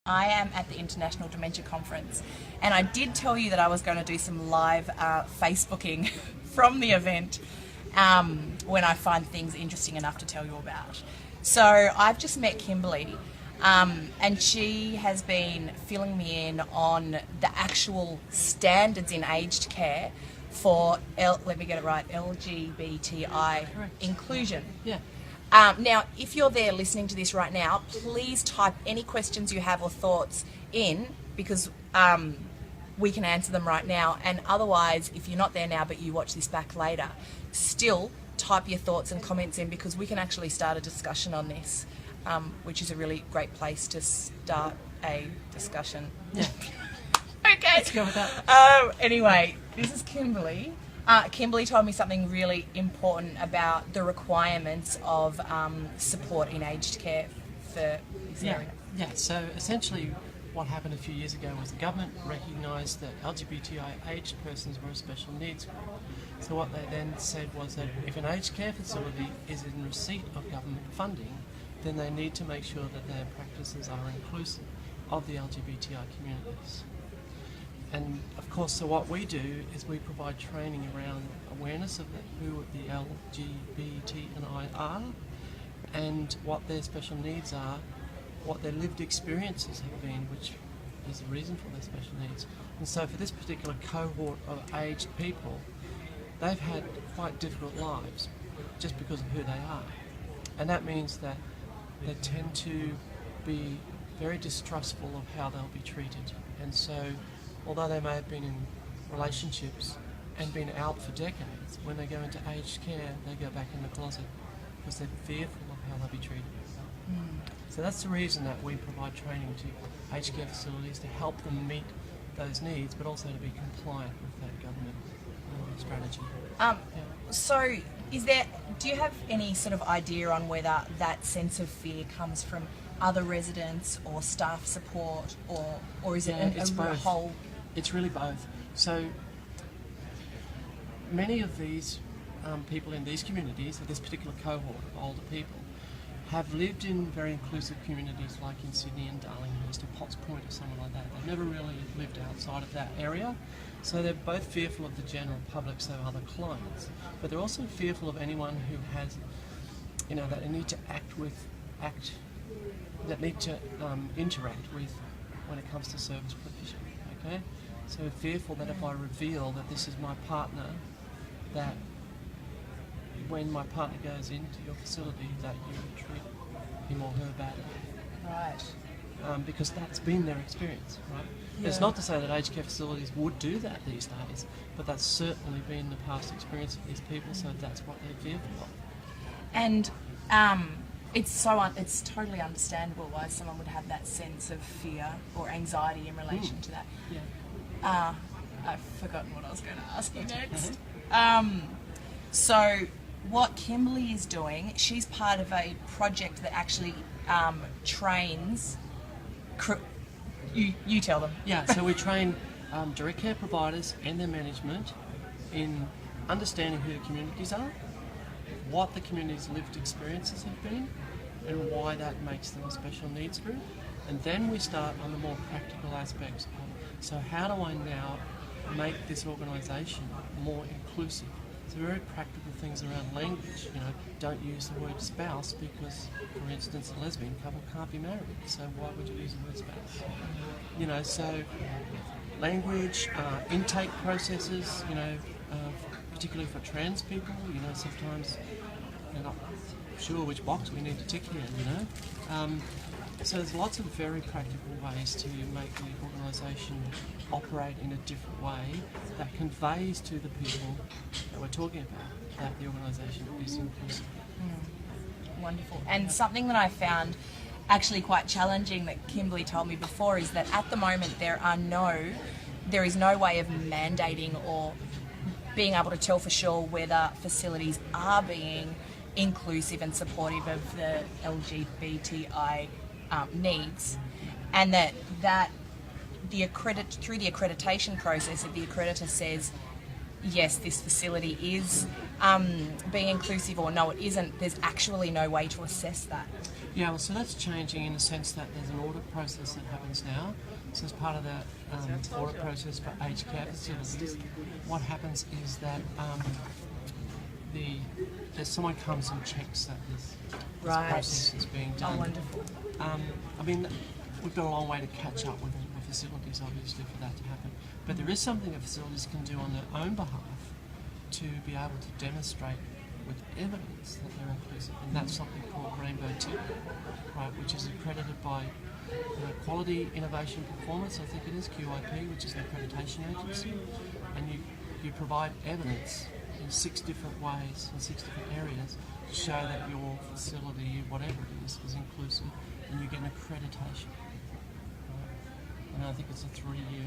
I am at the International Dementia Conference, and I did tell you that I was going to do some live Facebooking from the event when I find things interesting enough to tell you about. So I've just met Kimberly, and she has been filling me in on the actual standards in aged care for, let me get it right, LGBTI inclusion. Yeah. Now, if you're there listening to this right now, please type any questions you have or thoughts in, because we can answer them right now. And otherwise, if you're not there now but you watch this back later, still type your thoughts and comments in, because we can actually start a discussion on this, which is a really great place to start a discussion. Yeah. Okay. Let's go with that. Anyway, this is Kimberly. Kimberly told me something really important about the requirements of support in aged care for this area. Yeah, so essentially what happened a few years ago was the government recognised that LGBTI aged persons were a special needs group. So what they then said was that if an aged care facility is in receipt of government funding, then they need to make sure that their practices are inclusive of the LGBTI communities. And of course, so what we do is we provide training around awareness of who the LGBTI are and what their special needs are, what their lived experiences have been, which is the reason for their special needs. And so for this particular cohort of aged people, they've had quite difficult lives just because of who they are. And that means that they tend to be very distrustful of how they'll be treated. And so although they may have been in relationships and been out for decades, when they go into aged care, they go back in the closet because they're fearful of how they'll be treated. So that's the reason that we provide training to aged care facilities to help them meet those needs, but also to be compliant with that government strategy. So do you have any sort of idea on whether that sense of fear comes from other residents or staff support, or is it a whole? It's really both. So many of these people in these communities, this particular cohort of older people, have lived in very inclusive communities like in Sydney and Darlinghurst or Potts Point or somewhere like that. They've never really lived outside of that area. So they're both fearful of the general public, so other clients, but they're also fearful of anyone who has, that they need to interact with when it comes to service provision. Okay, so fearful that if I reveal that this is my partner, that when my partner goes into your facility, that you treat him or her badly. Right. Because that's been their experience, right? Yeah. It's not to say that aged care facilities would do that these days, but that's certainly been the past experience of these people, so that's what they're fearful of. And it's totally understandable why someone would have that sense of fear or anxiety in relation to that. Yeah. I've forgotten what I was going to ask you next. So what Kimberly is doing, she's part of a project that actually trains. You tell them. Yeah, so we train direct care providers and their management in understanding who the communities are, what the community's lived experiences have been, and why that makes them a special needs group. And then we start on the more practical aspects of, so how do I now make this organisation more inclusive? So very practical things around language, don't use the word spouse because, for instance, a lesbian couple can't be married, so why would you use the word spouse? So language, intake processes, particularly for trans people, sometimes they're not sure which box we need to tick here, So there's lots of very practical ways to make the organisation operate in a different way that conveys to the people that we're talking about that the organisation is inclusive. Wonderful. And something that I found actually quite challenging that Kimberly told me before is that at the moment there is no way of mandating or being able to tell for sure whether facilities are being inclusive and supportive of the LGBTI needs, and that through the accreditation process, if the accreditor says yes, this facility is being inclusive, or no, it isn't, there's actually no way to assess that. Yeah, well, so that's changing in the sense that there's an audit process that happens now. So as part of that audit process for aged care facilities, what happens is that someone comes and checks that this Right. process is being done. Oh, wonderful. I mean, we've got a long way to catch up with facilities, obviously, for that to happen. But there is something that facilities can do on their own behalf to be able to demonstrate with evidence that they're inclusive, and that's something called Rainbow Tip, right, which is accredited by Quality Innovation Performance, I think it is, QIP, which is an accreditation agency, and you provide evidence in 6 different ways, in 6 different areas, to show that your facility, whatever it is inclusive, and you get an accreditation. Right? And I think it's a 3-year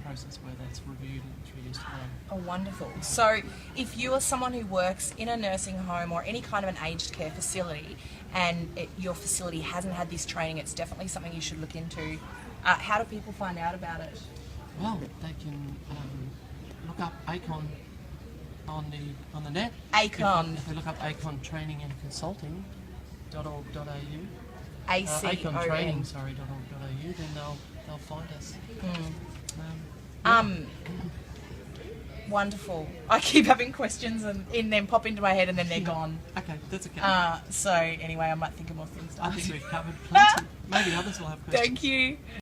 process where that's reviewed in 3 years' time. Oh, wonderful. So if you are someone who works in a nursing home or any kind of an aged care facility and your facility hasn't had this training, it's definitely something you should look into. How do people find out about it? Well, they can look up ACON on the net. ACON. If they look up ACON Training and Consulting.org.au. ACON. Training.org.au, then they'll find us. Wonderful. I keep having questions and then pop into my head and then they're gone. Okay, that's okay. So anyway, I might think of more things to I ask. think we've covered plenty. Maybe others will have questions. Thank you.